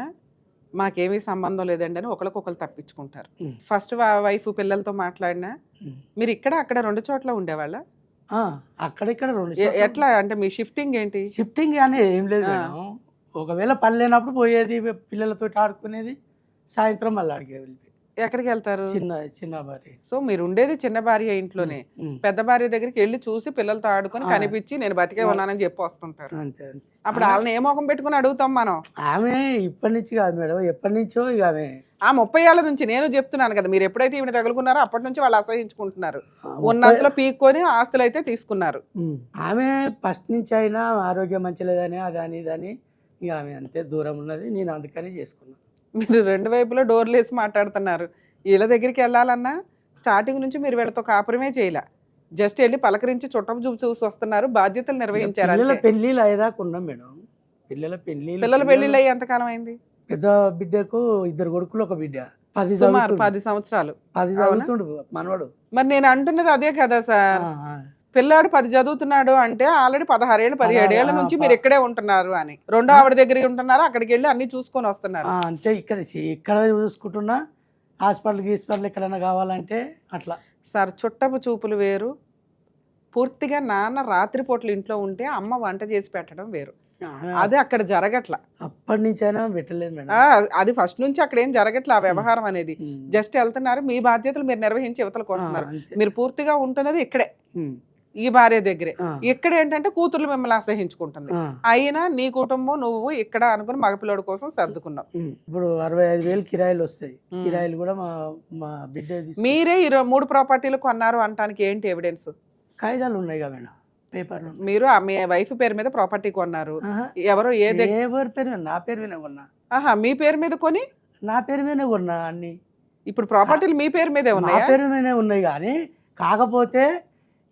మాకేమీ సంబంధం లేదండి అని ఒకరికొకరు తప్పించుకుంటారు. ఫస్ట్ వైఫ్ పిల్లలతో మాట్లాడినా మీరు ఇక్కడ అక్కడ 2 చోట్ల ఉండేవాళ్ళ? అక్కడిక్కడ 2 ఎట్లా అంటే మీ షిఫ్టింగ్ ఏంటి? షిఫ్టింగ్ అనేది ఏం లేదు మేడం. ఒకవేళ పని లేనప్పుడు పోయేది, పిల్లలతో ఆడుకునేది, సాయంత్రం మళ్ళీ అడిగే వెళ్ళి. ఎక్కడికి వెళ్తారు? చిన్న భార్య. సో మీరు ఉండేది చిన్న భార్య ఇంట్లోనే, పెద్ద భార్య దగ్గరికి వెళ్ళి చూసి పిల్లలతో ఆడుకొని కనిపించి నేను బతికే ఉన్నానని చెప్పి వస్తుంటారు. అంతే అంతే. అప్పుడు వాళ్ళని ఏ మొఖం పెట్టుకుని అడుగుతాం మనం? ఆమె ఇప్పటి నుంచి కాదు మేడం, ఎప్పటి నుంచో. ఇక ఆమె 30 ఏళ్ల నుంచి నేను చెప్తున్నాను కదా, మీరు ఎప్పుడైతే ఈవిడ తగులుకున్నారో అప్పటి నుంచి వాళ్ళు అసహించుకుంటున్నారు, ఉన్నంతలో పీక్కొని ఆస్తులు అయితే తీసుకున్నారు. ఆమె ఫస్ట్ నుంచి అయినా ఆరోగ్యం మంచి లేదని అదని ఇదని, ఇక ఆమె అంతే దూరం ఉన్నది, నేను అందుకని చేసుకున్నాను. మీరు 2 వైపులో డోర్లు వేసి మాట్లాడుతున్నారు. వీళ్ళ దగ్గరికి వెళ్ళాలన్నా స్టార్టింగ్ నుంచి మీరు వీళ్ళతో కాపురమే చేయలే, జస్ట్ వెళ్ళి పలకరించి చుట్టం చూసి వస్తున్నారు, బాధ్యతలు నిర్వహించారు. పెళ్ళిళ్ళు అయ్యేదాకా ఉన్నాం మేడం. పిల్లల పెళ్ళిళ్ళు అయ్యి ఎంతకాలం అయింది? పెద్ద బిడ్డకు 2 కొడుకులు, ఒక బిడ్డ. 10 సంవత్సరాలు 10 చదువుతుండు మనవాడు. మరి నేను అంటున్నది అదే కదా సార్, పిల్లాడు 10 చదువుతున్నాడు అంటే ఆల్రెడీ 16 ఏళ్ళు 17 ఏళ్ల నుంచి మీరు ఇక్కడే ఉంటున్నారు అని. రెండో ఆవిడ దగ్గర ఉంటున్నారు, అక్కడికి వెళ్ళి అన్ని చూసుకొని వస్తున్నారు. అంతే. ఇక్కడ చూసుకుంటున్నా, హాస్పిటల్ ఎక్కడైనా కావాలంటే అట్లా. సార్, చుట్టపు చూపులు వేరు, పూర్తిగా నాన్న రాత్రిపూటలు ఇంట్లో ఉంటే అమ్మ వంట చేసి పెట్టడం వేరు. అది అక్కడ జరగట్లా. అప్పటి నుంచి అయినా పెట్టలేదు మేడం. అది ఫస్ట్ నుంచి అక్కడ ఏం జరగట్లా ఆ వ్యవహారం అనేది. జస్ట్ వెళ్తున్నారు, మీ బాధ్యతలు మీరు నిర్వహించి యువతలకు వస్తున్నారు. మీరు పూర్తిగా ఉంటున్నది ఇక్కడే, ఈ భార్య దగ్గరే. ఇక్కడ ఏంటంటే కూతుర్లు మిమ్మల్ని అసహించుకుంటుంది. అయినా నీ కుటుంబం నువ్వు ఇక్కడ అనుకుని మగపిల్లడి కోసం సర్దుకున్నావు. ఇప్పుడు 65,000 కిరాయిలు వస్తాయి. కిరాయిలు కూడా మా బిడ్డ. మీరే 3 ప్రాపర్టీలు కొన్నారు అనటానికి ఏంటి ఎవిడెన్స్? కాగితాలు ఉన్నాయి కదా మేడం. పేపర్లు మీరు మీ వైఫ్ పేరు మీద ప్రాపర్టీ కొన్నారు, ఎవరో ఎవరి పేరు మీద? నా పేరు మీద కొన్నా. మీ పేరు మీద కొని నా పేరు మీదనే కొన్నా అన్ని. ఇప్పుడు ప్రాపర్టీలు మీ పేరు మీదే నా ఉన్నాయా? పేరు మీదనే ఉన్నాయి, కానీ కాకపోతే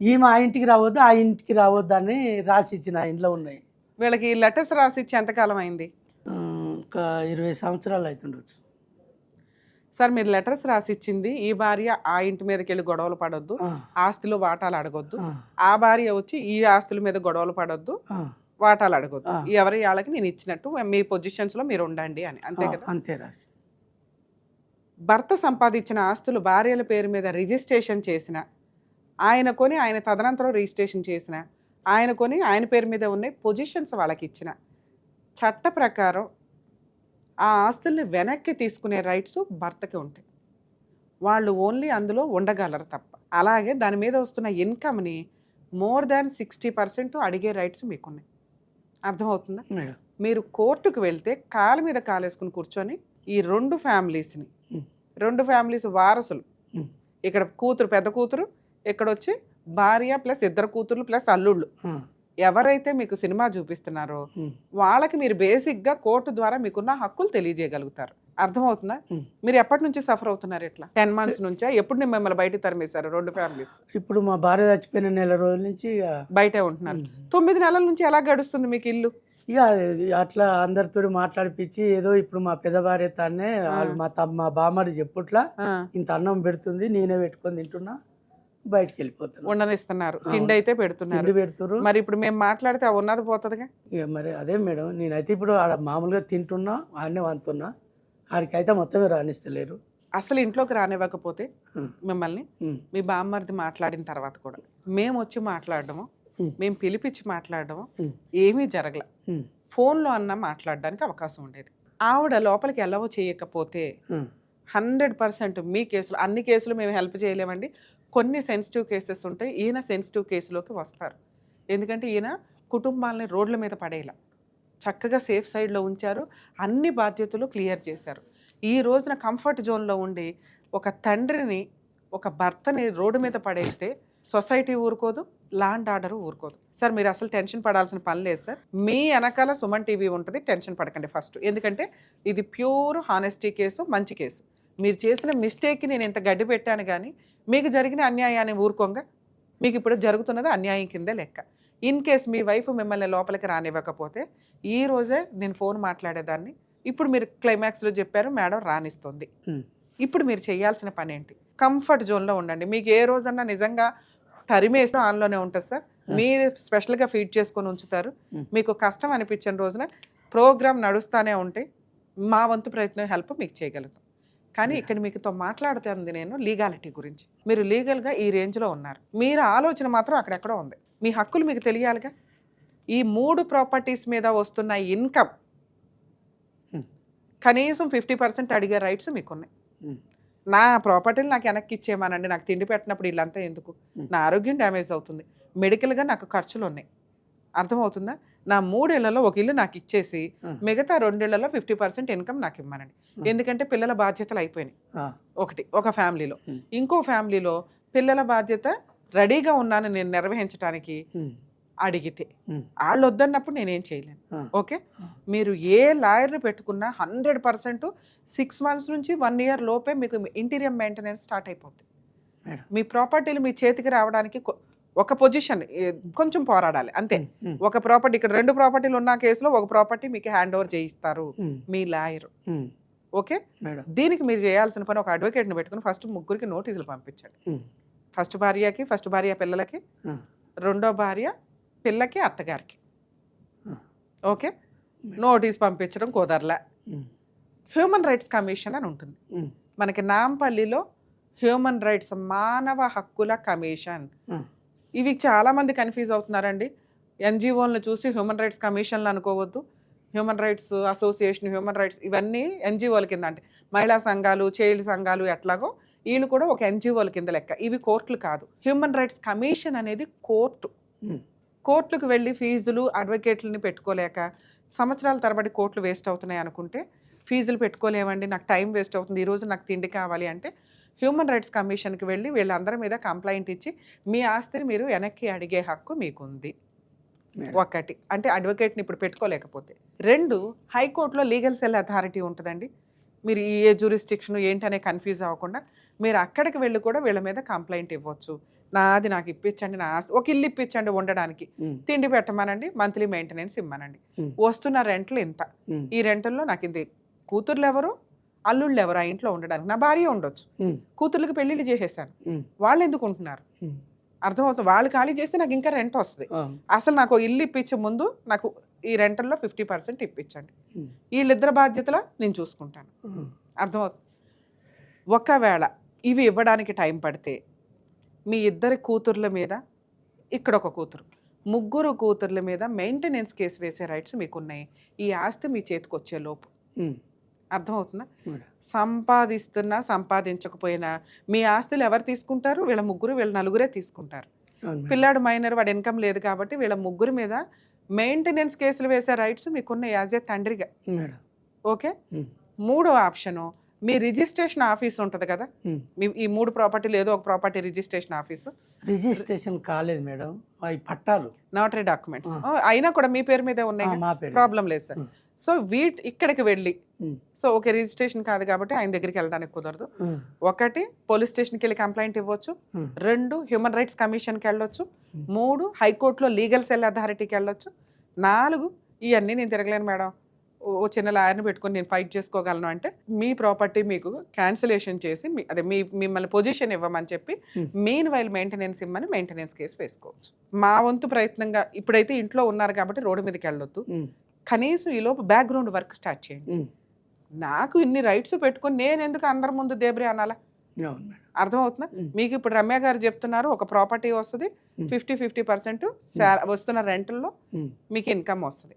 ఈమె ఆ ఇంటికి రావద్దు ఆ ఇంటికి రావద్దు అని రాసి ఇచ్చిన ఆ ఇంట్లో ఉన్నాయి. వీళ్ళకి లెటర్స్ రాసి ఇచ్చి ఎంతకాలం అయింది? ఒక 20 సంవత్సరాలు అవుతుండొచ్చు. సార్ మీరు లెటర్స్ రాసి ఇచ్చింది, ఈ భార్య ఆ ఇంటి మీదకి వెళ్ళి గొడవలు పడొద్దు, ఆ, ఆస్తులు వాటాలు అడగొద్దు, ఆ, ఆ భార్య వచ్చి ఈ ఆస్తుల మీద గొడవలు పడొద్దు, ఆ, వాటాలు అడగొద్దు, ఆ. ఎవరి వాళ్ళకి నేను ఇచ్చినట్టు మీ పొజిషన్స్ లో మీరు ఉండండి అని, అంతే కదా? అంతే రాసి. భర్త సంపాదించిన ఆస్తులు భార్యల పేరు మీద రిజిస్ట్రేషన్ చేసిన, ఆయన కొని ఆయన తదనంతరం రిజిస్ట్రేషన్ చేసిన, ఆయన కొని ఆయన పేరు మీద ఉన్న పొజిషన్స్ వాళ్ళకి ఇచ్చిన, చట్ట ప్రకారం ఆ ఆస్తుల్ని వెనక్కి తీసుకునే రైట్స్ భర్తకి ఉంటాయి. వాళ్ళు ఓన్లీ అందులో ఉండగలరు తప్ప. అలాగే దాని మీద వస్తున్న ఇన్కమ్ని మోర్ దాన్ 60% అడిగే రైట్స్ మీకున్నాయి. అర్థమవుతుందా? మేడం మీరు కోర్టుకు వెళ్తే కాళ్ళ మీద కాలేసుకుని కూర్చొని ఈ రెండు ఫ్యామిలీస్ని, రెండు ఫ్యామిలీస్ వారసులు, ఇక్కడ కూతురు పెద్ద కూతురు, ఇక్కడ వచ్చి భార్య ప్లస్ ఇద్దరు కూతుర్లు ప్లస్ అల్లుళ్ళు, ఎవరైతే మీకు సినిమా చూపిస్తున్నారో వాళ్ళకి మీరు బేసిక్గా కోర్టు ద్వారా మీకున్న హక్కులు తెలియజేయగలుగుతారు. అర్థమవుతుందా? మీరు ఎప్పటి నుంచి సఫర్ అవుతున్నారు? ఎట్లా 10 months నుంచా? ఎప్పుడు మిమ్మల్ని బయట తరిమేశారు రెండు ఫ్యామిలీస్? ఇప్పుడు మా భార్య చచ్చిపోయిన నెల రోజుల నుంచి బయటే ఉంటున్నారు. 9 నెలల నుంచి ఎలా గడుస్తుంది మీకు ఇల్లు? ఇక అట్లా అందరితో మాట్లాడిపించి ఏదో ఇప్పుడు మా పెద్ద భార్య తానే వాళ్ళు మా బామ్మడి చెప్పుట్లా ఇంత అన్నం పెడుతుంది, నేనే పెట్టుకొని తింటున్నా, బయటికి వెళ్ళిపోతాను. ఉండనిస్తున్నారు, తిండి అయితే పెడుతున్నారు. తిండి పెడుతురు. మరి ఇప్పుడు మేము మాట్లాడితే ఆ ఉన్నది పోతుందిగా. ఇక మరి అదే మేడం, నేనైతే ఇప్పుడు ఆడ మామూలుగా తింటున్నా, ఆడనే వంతున్నా, ఆడికైతే మొత్తమే రాణిస్తలేరు. అసలు ఇంట్లోకి రానివ్వకపోతే మిమ్మల్ని మీ బామ్మర్ది మాట్లాడిన తర్వాత కూడా మేము వచ్చి మాట్లాడడము, మేము పిలిపించి మాట్లాడడము ఏమీ జరగల. ఫోన్లో అన్నా మాట్లాడడానికి అవకాశం ఉండేది. ఆవిడ లోపలికి ఎలావో చేయకపోతే 100% మీ కేసులు, అన్ని కేసులు మేము హెల్ప్ చేయలేమండి. కొన్ని సెన్సిటివ్ కేసెస్ ఉంటాయి. ఈయన సెన్సిటివ్ కేసులోకి వస్తారు. ఎందుకంటే ఈయన కుటుంబాలని రోడ్ల మీద పడేలా చక్కగా సేఫ్ సైడ్లో ఉంచారు, అన్ని బాధ్యతలు క్లియర్ చేశారు. ఈ రోజున కంఫర్ట్ జోన్లో ఉండి ఒక తండ్రిని, ఒక భర్తని రోడ్డు మీద పడేస్తే సొసైటీ ఊరుకోదు, లా అండ్ ఆర్డర్ ఊరుకోదు. సార్ మీరు అసలు టెన్షన్ పడాల్సిన పని లేదు సార్. మీ వెనకాల సుమన్ టీవీ ఉంటుంది, టెన్షన్ పడకండి ఫస్ట్. ఎందుకంటే ఇది ప్యూర్ హానెస్టీ కేసు, మంచి కేసు. మీరు చేసిన మిస్టేక్కి నేను ఇంత గడ్డి పెట్టాను, కానీ మీకు జరిగిన అన్యాయాన్ని ఊరుకోంగా మీకు ఇప్పుడు జరుగుతున్నది అన్యాయం కిందే లెక్క. ఇన్ కేస్ మీ వైఫ్ మిమ్మల్ని లోపలికి రానివ్వకపోతే ఈ రోజే నేను ఫోన్ మాట్లాడేదాన్ని. ఇప్పుడు మీరు క్లైమాక్స్లో చెప్పారు మేడం రానిస్తుంది. ఇప్పుడు మీరు చేయాల్సిన పని ఏంటి? కంఫర్ట్ జోన్లో ఉండండి. మీకు ఏ రోజన్నా నిజంగా తరిమేసి ఆన్లోనే ఉంటుంది సార్. మీరు స్పెషల్గా ఫీడ్ చేసుకొని ఉంచుతారు. మీకు కష్టం అనిపించిన రోజున ప్రోగ్రామ్ నడుస్తూనే ఉంటే మా వంతు ప్రయత్నం హెల్ప్ మీకు చేయగలుగుతాం. కానీ ఇక్కడ మీకుతో మాట్లాడుతుంది నేను లీగాలిటీ గురించి. మీరు లీగల్గా ఈ రేంజ్లో ఉన్నారు, మీరు ఆలోచన మాత్రం అక్కడెక్కడో ఉంది. మీ హక్కులు మీకు తెలియాలిగా. ఈ 3 ప్రాపర్టీస్ మీద వస్తున్న ఇన్కమ్ కనీసం 50% అడిగే రైట్స్ మీకున్నాయి. నా ప్రాపర్టీలు నాకు వెనక్కి ఇచ్చేయమానండి, నాకు తిండి పెట్టినప్పుడు ఇల్లంతా ఎందుకు, నా ఆరోగ్యం డ్యామేజ్ అవుతుంది, మెడికల్గా నాకు ఖర్చులు ఉన్నాయి. అర్థమవుతుందా? నా 3 ఇళ్లలో ఒక ఇల్లు నాకు ఇచ్చేసి మిగతా 2 ఇళ్లలో 50% ఇన్కమ్ నాకు ఇవ్వమనండి. ఎందుకంటే పిల్లల బాధ్యతలు అయిపోయినాయి. ఒక ఫ్యామిలీలో. ఇంకో ఫ్యామిలీలో పిల్లల బాధ్యత రెడీగా ఉన్నాను నేను నిర్వహించడానికి అడిగితే వాళ్ళు వద్దన్నప్పుడు నేనేం చేయలేను. ఓకే, మీరు ఏ లాయర్ని పెట్టుకున్నా 100% 6 months నుంచి 1 year లోపే మీకు ఇంటీరియర్ మెయింటెనెన్స్ స్టార్ట్ అయిపోతుంది. మీ ప్రాపర్టీలు మీ చేతికి రావడానికి ఒక పొజిషన్ కొంచెం పోరాడాలి అంతే. ఒక ప్రాపర్టీ, ఇక్కడ 2 ప్రాపర్టీలు ఉన్న కేసులో ఒక ప్రాపర్టీ మీకు హ్యాండ్ ఓవర్ చేయిస్తారు మీ లాయర్. ఓకే, దీనికి మీరు చేయాల్సిన పని ఒక అడ్వకేట్ని పెట్టుకుని ఫస్ట్ 3కి నోటీసులు పంపించండి. ఫస్ట్ భార్య పిల్లలకి, రెండో భార్య పిల్లకి, అత్తగారికి. ఓకే, నోటీస్ పంపించడం కుదరలే. హ్యూమన్ రైట్స్ కమిషన్ అని ఉంటుంది మనకి నాంపల్లిలో. హ్యూమన్ రైట్స్, మానవ హక్కుల కమిషన్. ఇవి చాలామంది కన్ఫ్యూజ్ అవుతున్నారండి. ఎన్జిఓలను చూసి హ్యూమన్ రైట్స్ కమిషన్లు అనుకోవద్దు. Human rights association, human rights ఇవన్నీ ఎన్జిఓల కింద. అంటే మహిళా సంఘాలు, చైల్డ్ సంఘాలు ఎట్లాగో వీళ్ళు కూడా ఒక ఎన్జిఓల కింద లెక్క. ఇవి కోర్టులు కాదు. హ్యూమన్ రైట్స్ కమిషన్ అనేది కోర్టు. కోర్టులకు వెళ్ళి ఫీజులు, అడ్వకేట్లని పెట్టుకోలేక సంవత్సరాల తరబడి కోర్టులు వేస్ట్ అవుతున్నాయి అనుకుంటే, ఫీజులు పెట్టుకోలేమండి, నాకు టైం వేస్ట్ అవుతుంది, ఈరోజు నాకు తిండి కావాలి అంటే హ్యూమన్ రైట్స్ కమిషన్కి వెళ్ళి వీళ్ళందరి మీద కంప్లైంట్ ఇచ్చి మీ ఆస్తిని మీరు వెనక్కి అడిగే హక్కు మీకుంది. మేడం. ఒకటి అంటే అడ్వకేట్ని ఇప్పుడు పెట్టుకోలేకపోతే. 2 హైకోర్టులో లీగల్ సెల్ అథారిటీ ఉంటుందండి. మీరు ఏ జ్యూరిస్డిక్షన్ ఏంటనే కన్ఫ్యూజ్ అవ్వకుండా మీరు అక్కడికి వెళ్ళి కూడా వీళ్ళ మీద కంప్లైంట్ ఇవ్వచ్చు. నాది నాకు ఇప్పించండి, నా ఆస్తి ఒక ఇల్లు ఇప్పించండి ఉండడానికి, తిండి పెట్టమనండి, మంత్లీ మెయింటెనెన్స్ ఇమ్మనండి, వస్తున్న రెంట్లు ఇంత, ఈ రెంటల్లో నాకు ఇది కూతుర్లు ఎవరు అల్లుళ్ళు ఎవరు ఆ ఇంట్లో ఉండడానికి, నా భార్య ఉండొచ్చు, కూతుర్లకు పెళ్లిళ్ళు చేసేసాను, వాళ్ళు ఎందుకు ఉంటున్నారు అర్థమవుతుంది, వాళ్ళు ఖాళీ చేస్తే నాకు ఇంకా రెంట్ వస్తుంది, అసలు నాకు ఇల్లు ఇప్పించే ముందు నాకు ఈ రెంటల్లో 50% ఇప్పించండి, వీళ్ళిద్దరు బాధ్యతల నేను చూసుకుంటాను. అర్థమవుతుంది. ఒకవేళ ఇవి ఇవ్వడానికి టైం పడితే మీ ఇద్దరి కూతుర్ల మీద, ఇక్కడ ఒక కూతురు, 3 కూతుర్ల మీద మెయింటెనెన్స్ కేసు వేసే రైట్స్ మీకున్నాయి ఈ ఆస్తి మీ చేతికి వచ్చే లోపు. అర్థమవుతుందా? సంపాదిస్తున్నా సంపాదించకపోయినా మీ ఆస్తులు ఎవరు తీసుకుంటారు? వీళ్ళ 3 వీళ్ళ 4 తీసుకుంటారు. పిల్లాడు మైనర్, వాడు ఇన్కమ్ లేదు కాబట్టి వీళ్ళ 3 మీద మెయింటెనెన్స్ కేసులు వేసే రైట్స్ మీకున్న యాజ్ ఏ తండ్రిగా. ఓకే. 3వ ఆప్షను మీ రిజిస్ట్రేషన్ ఆఫీస్ ఉంటుంది కదా, మీ ఈ 3 ప్రాపర్టీలు ఏదో ఒక ప్రాపర్టీ రిజిస్ట్రేషన్ ఆఫీసు. రిజిస్ట్రేషన్ కాలేదు మేడం, అవి పట్టాలు నోటరీ డాక్యుమెంట్స్ అయినా కూడా మీ పేరు మీదే ఉన్నాయి, ప్రాబ్లం లేదు సార్. సో ఇక్కడికి వెళ్ళి, సో ఓకే రిజిస్ట్రేషన్ కాదు కాబట్టి ఆయన దగ్గరికి వెళ్ళడానికి కుదరదు. 1 పోలీస్ స్టేషన్కి వెళ్ళి కంప్లైంట్ ఇవ్వచ్చు, 2 హ్యూమన్ రైట్స్ కమిషన్కి వెళ్ళొచ్చు, 3 హైకోర్టులో లీగల్ సెల్ అథారిటీకి వెళ్ళొచ్చు, 4 ఇవన్నీ నేను తిరగలేను మేడం, ఓ చిన్న లాయర్ని పెట్టుకొని నేను ఫైట్ చేసుకోగలను అంటే మీ ప్రాపర్టీ మీకు క్యాన్సిలేషన్ చేసి అదే మిమ్మల్ని పొజిషన్ ఇవ్వమని చెప్పి మీన్ వైల్ మెయింటెనెన్స్ ఇమ్మని మెయింటెనెన్స్ కేసు వేసుకోవచ్చు. మా వంతు ప్రయత్నంగా ఇప్పుడైతే ఇంట్లో ఉన్నారు కాబట్టి రోడ్డు మీదకి వెళ్ళొద్దు, కనీసం ఈ లోపు బ్యాక్గ్రౌండ్ వర్క్ స్టార్ట్ చేయండి. నాకు ఇన్ని రైట్స్ పెట్టుకొని నేను ఎందుకు అందరి ముందు దేబ్రే అనాలా? అర్థమవుతుందా? మీకు ఇప్పుడు రమ్య గారు చెప్తున్నారు ఒక ప్రాపర్టీ వస్తుంది, 50% వస్తున్న రెంట్లో మీకు ఇన్కమ్ వస్తుంది.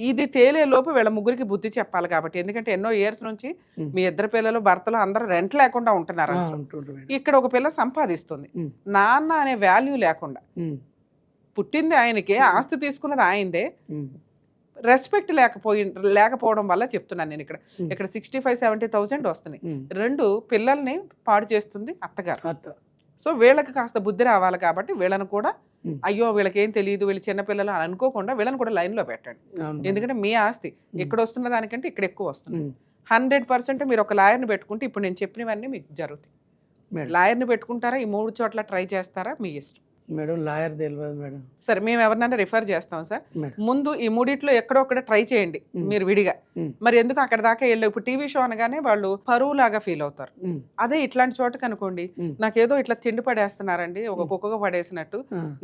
ఇది తేలే లోపు వీళ్ళ 3కి బుద్ధి చెప్పాలి కాబట్టి, ఎందుకంటే ఎన్నో ఇయర్స్ నుంచి మీ ఇద్దరు పిల్లలు భర్తలు అందరూ రెంట్ లేకుండా ఉంటున్నారు. ఇక్కడ ఒక పిల్ల సంపాదిస్తుంది, నాన్న అనే వాల్యూ లేకుండా, పుట్టింది ఆయనకే, ఆస్తి తీసుకున్నది ఆయనదే, రెస్పెక్ట్ లేకపోవడం వల్ల చెప్తున్నాను నేను. ఇక్కడ 65-70,000 వస్తున్నాయి, 2 పిల్లల్ని పాడు చేస్తుంది అత్తగారు. సో వీళ్ళకి కాస్త బుద్ధి రావాలి కాబట్టి వీళ్ళని కూడా అయ్యో వీళ్ళకి ఏం తెలియదు, వీళ్ళు చిన్నపిల్లలు అని అనుకోకుండా వీళ్ళని కూడా లైన్లో పెట్టండి. ఎందుకంటే మీ ఆస్తి ఇక్కడ వస్తున్న దానికంటే ఇక్కడ ఎక్కువ వస్తుంది. 100% మీరు ఒక లాయర్ని పెట్టుకుంటే ఇప్పుడు నేను చెప్పినవన్నీ మీకు జరుగుతాయి. లాయర్ని పెట్టుకుంటారా, ఈ 3 చోట్ల ట్రై చేస్తారా, మీ ఇష్టం మేడం. లాయర్ తెలియదు మేడం. సరే మేము ఎవరినైనా రిఫర్ చేస్తాం సార్. ముందు ఈ 3 ఎక్కడో ఒకటి ట్రై చేయండి మీరు విడిగా. మరి ఎందుకు అక్కడ దాకా వెళ్ళి ఇప్పుడు టీవీ షో అనగానే వాళ్ళు పరువు లాగా ఫీల్ అవుతారు. అదే ఇట్లాంటి చోటకి అనుకోండి, నాకేదో ఇట్లా తిండి పడేస్తున్నారండి, ఒక కుక్కగా పడేసినట్టు,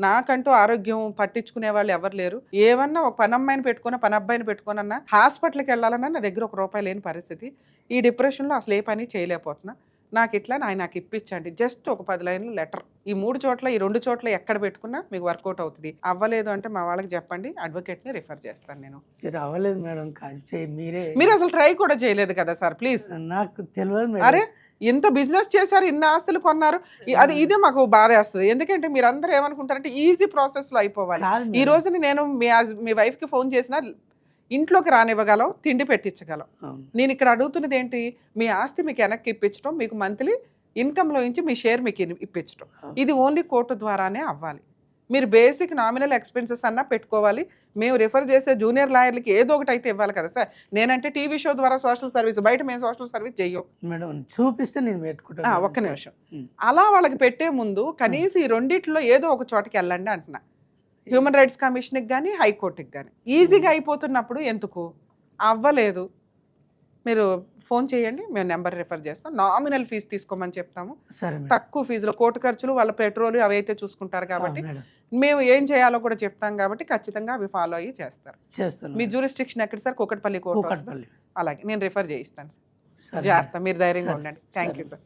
నాకంటూ ఆరోగ్యం పట్టించుకునే వాళ్ళు ఎవరు లేరు, ఏమన్నా ఒక పనమ్మాయిని పెట్టుకున్నా పనబ్బాయిని పెట్టుకున్నా హాస్పిటల్కి వెళ్ళాలన్నా నా దగ్గర ₹1 లేని పరిస్థితి, ఈ డిప్రెషన్లో అసలు ఏ పని చేయలేకపోతున్నా, నాకు ఇట్లా నాకు ఇప్పించండి, జస్ట్ ఒక 10 లైన్లు లెటర్. ఈ 3 చోట్ల ఈ 2 చోట్ల ఎక్కడ పెట్టుకున్నా మీకు వర్కౌట్ అవుతుంది. అవ్వలేదు అంటే మా వాళ్ళకి చెప్పండి, అడ్వకేట్ని రిఫర్ చేస్తాను నేను. అవ్వలేదు మేడం, మీరు అసలు ట్రై కూడా చేయలేదు కదా సార్, ప్లీజ్. నాకు తెలియదు. అరే ఇంత బిజినెస్ చేశారు, ఇన్ని ఆస్తులు కొన్నారు, ఇదే మాకు బాధ వేస్తుంది. ఎందుకంటే మీరు అందరూ ఏమనుకుంటారంటే ఈజీ ప్రాసెస్లో అయిపోవాలి. ఈ రోజుని నేను మీ వైఫ్కి ఫోన్ చేసినా ఇంట్లోకి రానివ్వగలం, తిండి పెట్టించగలం. నేను ఇక్కడ అడుగుతున్నది ఏంటి, మీ ఆస్తి మీకు వెనక్కి ఇప్పించడం, మీకు మంత్లీ ఇన్కమ్లో నుంచి మీ షేర్ మీకు ఇప్పించడం. ఇది ఓన్లీ కోర్టు ద్వారానే అవ్వాలి. మీరు బేసిక్ నామినల్ ఎక్స్పెన్సెస్ అన్నా పెట్టుకోవాలి. మేము రిఫర్ చేసే జూనియర్ లాయర్లకి ఏదో ఒకటి అయితే ఇవ్వాలి కదా సార్. నేనంటే టీవీ షో ద్వారా సోషల్ సర్వీస్, బయట మేము సోషల్ సర్వీస్ చెయ్యం మేడం. చూపిస్తే నేను పెట్టుకుంటాను. ఒక్క నిమిషం. అలా వాళ్ళకి పెట్టే ముందు కనీసం ఈ 2 ఏదో ఒక చోటకి వెళ్ళండి అంటున్నా. హ్యూమన్ రైట్స్ కమిషన్కి కానీ హైకోర్టుకి కానీ ఈజీగా అయిపోతున్నప్పుడు ఎందుకు? అవ్వలేదు మీరు ఫోన్ చేయండి, మేము నెంబర్ రిఫర్ చేస్తాం. నామినల్ ఫీజు తీసుకోమని చెప్తాము, తక్కువ ఫీజులో, కోర్టు ఖర్చులు వాళ్ళ పెట్రోల్ అవి అయితే చూసుకుంటారు కాబట్టి మేము ఏం చేయాలో కూడా చెప్తాం కాబట్టి ఖచ్చితంగా అవి ఫాలో అయ్యి చేస్తారు. మీ జ్యూరిస్డిక్షన్ ఎక్కడ సార్? కూకట్పల్లి కోర్టు. అలాగే నేను రిఫర్ చేయిస్తాను సార్. జాగ్రత్త, మీరు ధైర్యంగా ఉండండి. Thank you sir.